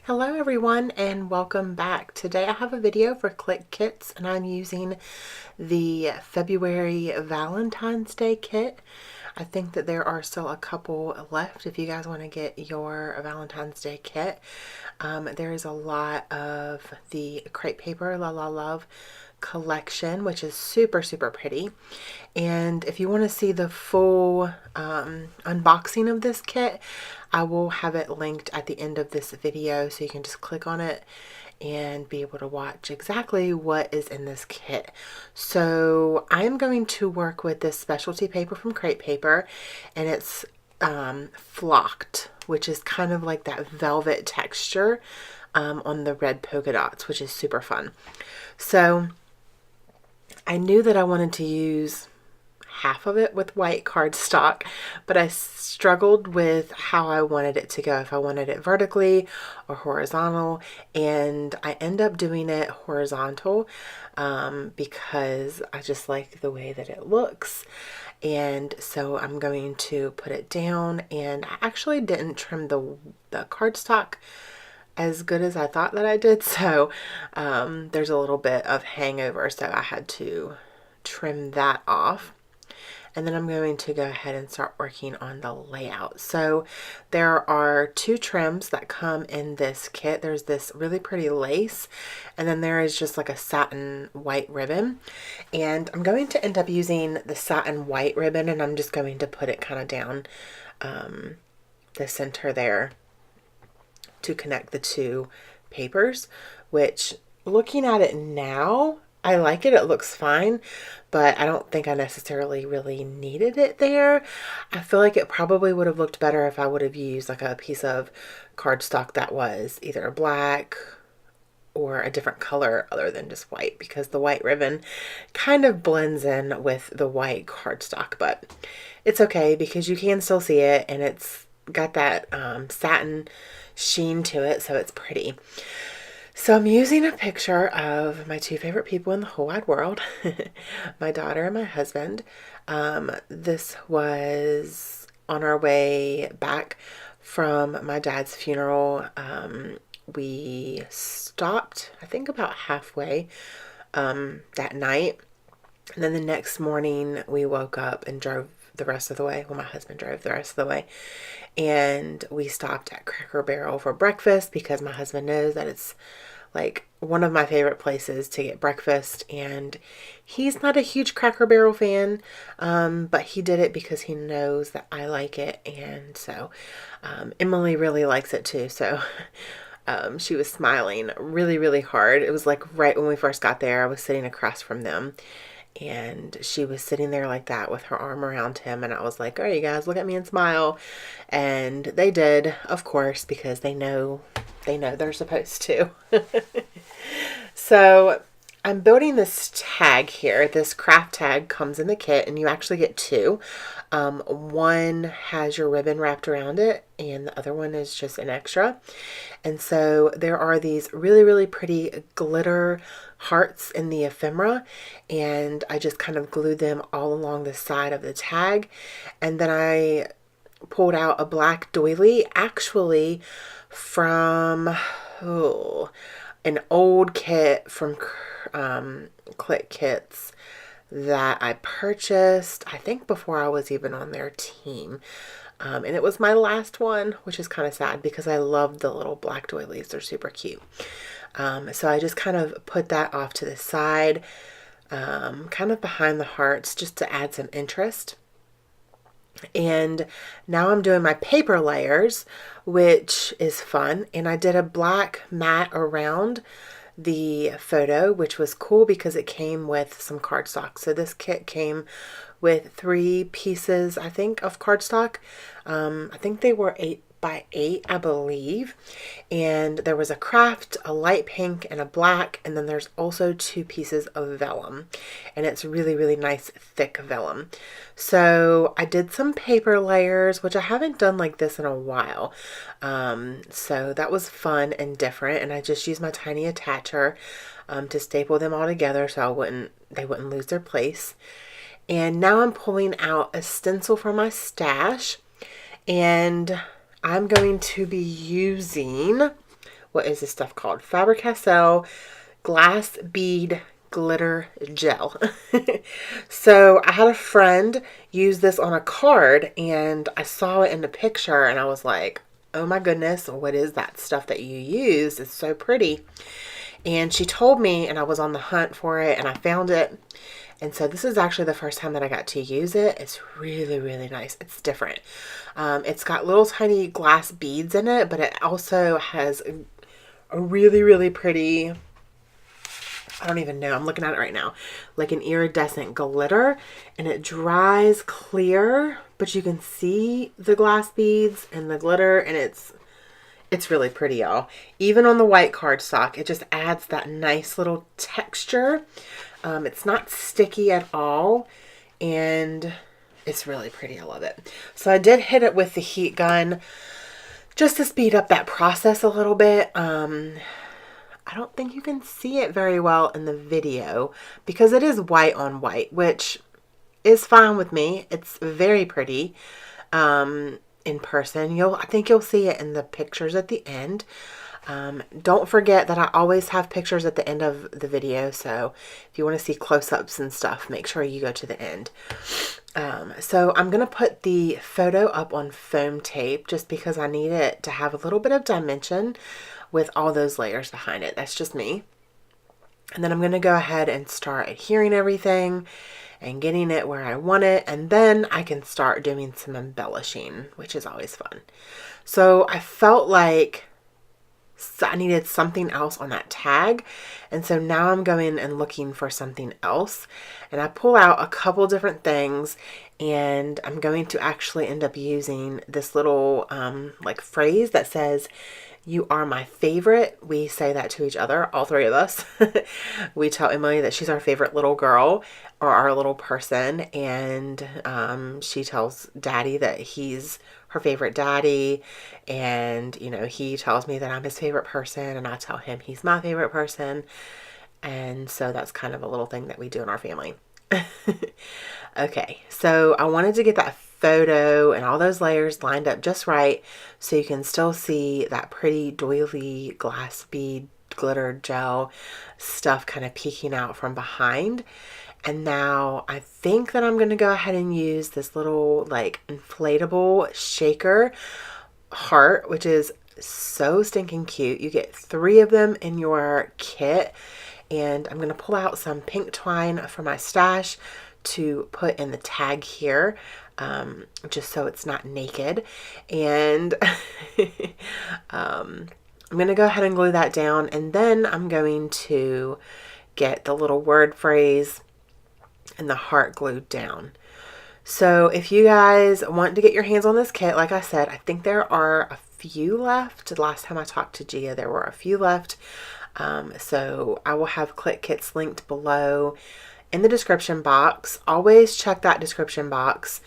Hello everyone and welcome back. Today I have a video for Clique kits and I'm using the February Valentine's Day kit. I think that there are still a couple left if you guys want to get your Valentine's Day kit. There is a lot of the crepe paper La La Love collection, which is super pretty. And if you want to see the full unboxing of this kit, I will have it linked at the end of this video, so you can just click on it and be able to watch exactly what is in this kit. So I'm going to work with this specialty paper from Crepe Paper, and it's flocked, which is kind of like that velvet texture on the red polka dots, which is super fun. So I knew that I wanted to use half of it with white cardstock, but I struggled with how I wanted it to go, if I wanted it vertically or horizontal, and I end up doing it horizontal because I just like the way that it looks. And so I'm going to put it down, and I actually didn't trim the cardstock as good as I thought that I did, so there's a little bit of hangover, so I had to trim that off. And then I'm going to go ahead and start working on the layout. So there are two trims that come in this kit. There's this really pretty lace, and then there is just like a satin white ribbon. And I'm going to end up using the satin white ribbon, and I'm just going to put it kind of down the center there to connect the two papers, which, looking at it now, I like it. It looks fine, but I don't think I necessarily really needed it there. I feel like it probably would have looked better if I would have used like a piece of cardstock that was either black or a different color other than just white, because the white ribbon kind of blends in with the white cardstock, but it's okay because you can still see it, and it's got that satin sheen to it, so it's pretty. So I'm using a picture of my two favorite people in the whole wide world, my daughter and my husband. This was on our way back from my dad's funeral. We stopped, I think, about halfway that night. And then the next morning we woke up and drove the rest of the way. Well, my husband drove the rest of the way. And we stopped at Cracker Barrel for breakfast because my husband knows that it's like one of my favorite places to get breakfast, and he's not a huge Cracker Barrel fan, but he did it because he knows that I like it, and so Emily really likes it too, so she was smiling really hard. It was like right when we first got there, I was sitting across from them, and she was sitting there like that with her arm around him, and I was like, all right, you guys, look at me and smile. And they did, of course, because they know they're supposed to. So I'm building this tag here. This craft tag comes in the kit, and you actually get two. One has your ribbon wrapped around it, and the other one is just an extra. And so there are these really pretty glitter hearts in the ephemera, and I just kind of glued them all along the side of the tag. And then I pulled out a black doily, actually from an old kit from Clique Kits that I purchased, I think, before I was even on their team. And it was my last one, which is kind of sad because I love the little black doilies. They're super cute. So I just kind of put that off to the side, kind of behind the hearts, just to add some interest. And now I'm doing my paper layers, which is fun. And I did a black mat around the photo, which was cool because it came with some cardstock. So this kit came with 3 pieces, I think, of cardstock. I think they were 8x8, I believe. And there was a craft, a light pink, and a black. And then there's also 2 pieces of vellum. And it's really nice, thick vellum. So I did some paper layers, which I haven't done like this in a while. So that was fun and different. And I just used my tiny attacher to staple them all together so they wouldn't lose their place. And now I'm pulling out a stencil from my stash, and I'm going to be using what is this stuff called? Faber-Castell Glass Bead Glitter Gel. So I had a friend use this on a card, and I saw it in the picture, and I was like, oh my goodness, what is that stuff that you use? It's so pretty. And she told me, and I was on the hunt for it, and I found it. And so this is actually the first time that I got to use it. It's really, really nice. It's different. It's got little tiny glass beads in it, but it also has a really, really pretty, I don't even know, I'm looking at it right now, like an iridescent glitter, and it dries clear, but you can see the glass beads and the glitter, and it's really pretty, y'all. Even on the white cardstock, it just adds that nice little texture. It's not sticky at all, and it's really pretty. I love it. So I did hit it with the heat gun just to speed up that process a little bit. I don't think you can see it very well in the video because it is white on white, which is fine with me. It's very pretty in person. I think you'll see it in the pictures at the end. Don't forget that I always have pictures at the end of the video, so if you want to see close-ups and stuff, make sure you go to the end. So I'm going to put the photo up on foam tape just because I need it to have a little bit of dimension with all those layers behind it. That's just me. And then I'm going to go ahead and start adhering everything and getting it where I want it, and then I can start doing some embellishing, which is always fun. So I felt like I needed something else on that tag, and so now I'm going and looking for something else, and I pull out a couple different things, and I'm going to actually end up using this little like phrase that says, "You are my favorite." We say that to each other, all three of us. We tell Emily that she's our favorite little girl or our little person, and she tells Daddy that he's her favorite daddy, and he tells me that I'm his favorite person, and I tell him he's my favorite person, and so that's kind of a little thing that we do in our family. Okay, so I wanted to get that photo and all those layers lined up just right so you can still see that pretty doily glass bead glitter gel stuff kind of peeking out from behind. And now I think that I'm going to go ahead and use this little like inflatable shaker heart, which is so stinking cute. You get 3 of them in your kit, and I'm going to pull out some pink twine from my stash to put in the tag here, just so it's not naked. And I'm going to go ahead and glue that down, and then I'm going to get the little word phrase and the heart glued down. So if you guys want to get your hands on this kit, like I said, I think there are a few left. The last time I talked to Gia, there were a few left. So I will have Clique kits linked below in the description box. Always check that description box.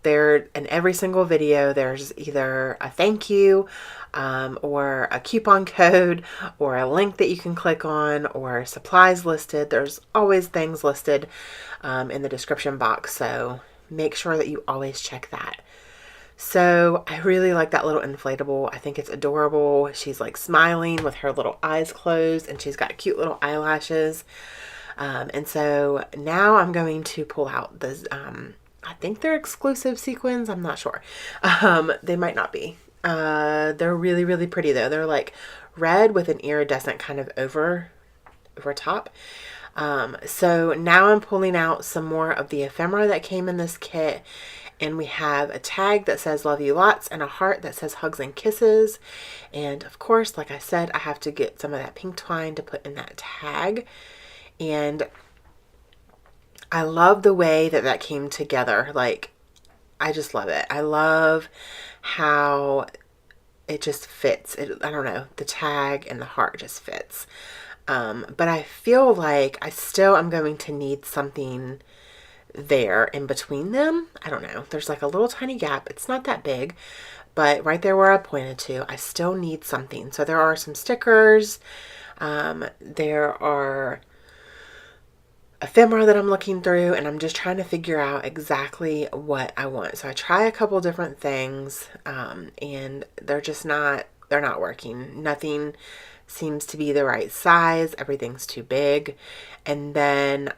There, in every single video, there's either a thank you or a coupon code or a link that you can click on or supplies listed. There's always things listed in the description box, so make sure that you always check that. So I really like that little inflatable. I think it's adorable. She's like smiling with her little eyes closed, and she's got cute little eyelashes. And so now I'm going to pull out the I think they're exclusive sequins. I'm not sure. They might not be. They're really, really pretty though. They're like red with an iridescent kind of over top. So now I'm pulling out some more of the ephemera that came in this kit, and we have a tag that says love you lots and a heart that says hugs and kisses. And of course, like I said, I have to get some of that pink twine to put in that tag. And I love the way that that came together. Like, I just love it. I love how it just fits. I don't know, the tag and the heart just fits. But I feel like I still am going to need something there in between them. I don't know. There's like a little tiny gap. It's not that big, but right there where I pointed to, I still need something. So there are some stickers. There are ephemera that I'm looking through, and I'm just trying to figure out exactly what I want. So I try a couple different things, and they're just not they're not working. Nothing seems to be the right size. Everything's too big. And then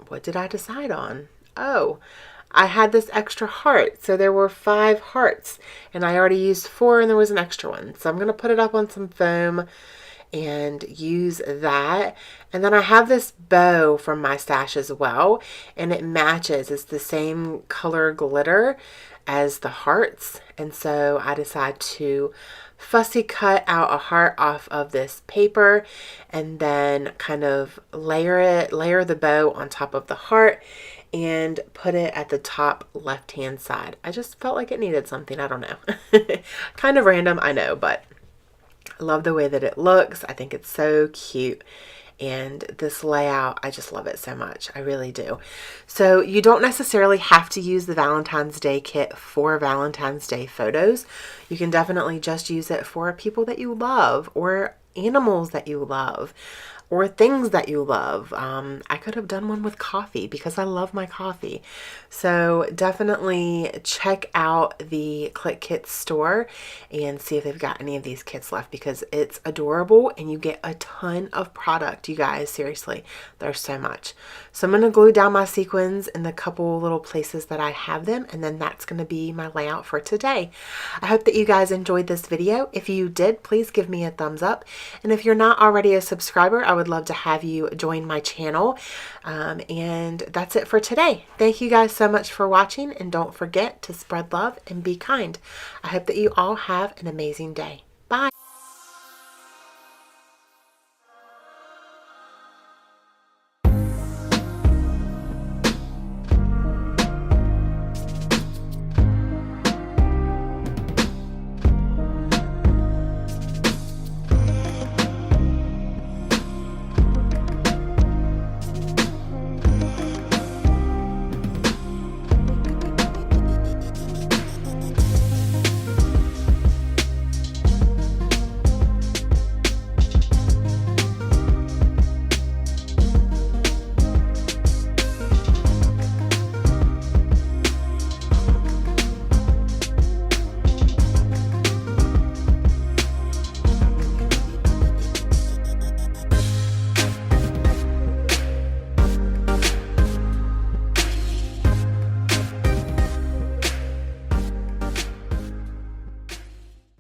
what did I decide on? Oh, I had this extra heart. So there were 5 hearts and I already used 4 and there was an extra one. So I'm going to put it up on some foam and use that. And then I have this bow from my stash as well, and it matches. It's the same color glitter as the hearts. And so I decide to fussy cut out a heart off of this paper and then kind of layer the bow on top of the heart and put it at the top left hand side. I just felt like it needed something. I don't know. Kind of random, I know, but I love the way that it looks. I think it's so cute. And this layout, I just love it so much. I really do. So you don't necessarily have to use the Valentine's Day kit for Valentine's Day photos. You can definitely just use it for people that you love or animals that you love or things that you love. I could have done one with coffee because I love my coffee. So definitely check out the Clique Kits store and see if they've got any of these kits left because it's adorable and you get a ton of product, you guys. Seriously, there's so much. So I'm going to glue down my sequins in the couple little places that I have them, and then that's going to be my layout for today. I hope that you guys enjoyed this video. If you did, please give me a thumbs up. And if you're not already a subscriber, I would love to have you join my channel. And that's it for today. Thank you guys so much for watching, and don't forget to spread love and be kind. I hope that you all have an amazing day.